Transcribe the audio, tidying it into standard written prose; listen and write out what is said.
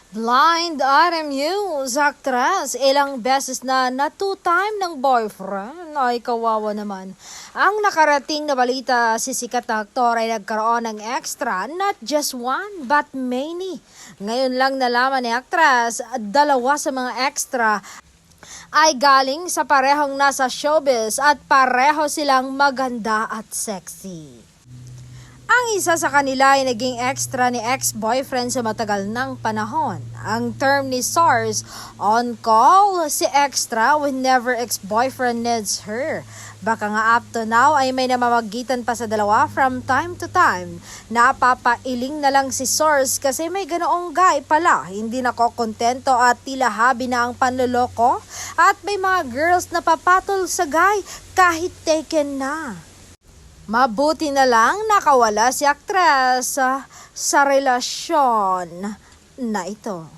Blind item news, actress, ilang beses na two-time ng boyfriend. Ay, kawawa naman. Ang nakarating na balita, si sikat na aktor ay nagkaroon ng extra, not just one, but many. Ngayon lang nalaman ni actress, dalawa sa mga extra ay galing sa parehong nasa showbiz at pareho silang maganda at sexy. Ang isa sa kanila ay naging extra ni ex-boyfriend sa matagal ng panahon. Ang term ni SARS, on call, si extra whenever ex-boyfriend needs her. Baka nga up to now ay may namamagitan pa sa dalawa from time to time. Napapailing na lang si SARS kasi may ganoong guy pala. Hindi nakokontento at tila habi na ang panloloko. At may mga girls na papatol sa guy kahit taken na. Mabuti na lang nakawala si aktres sa relasyon na ito.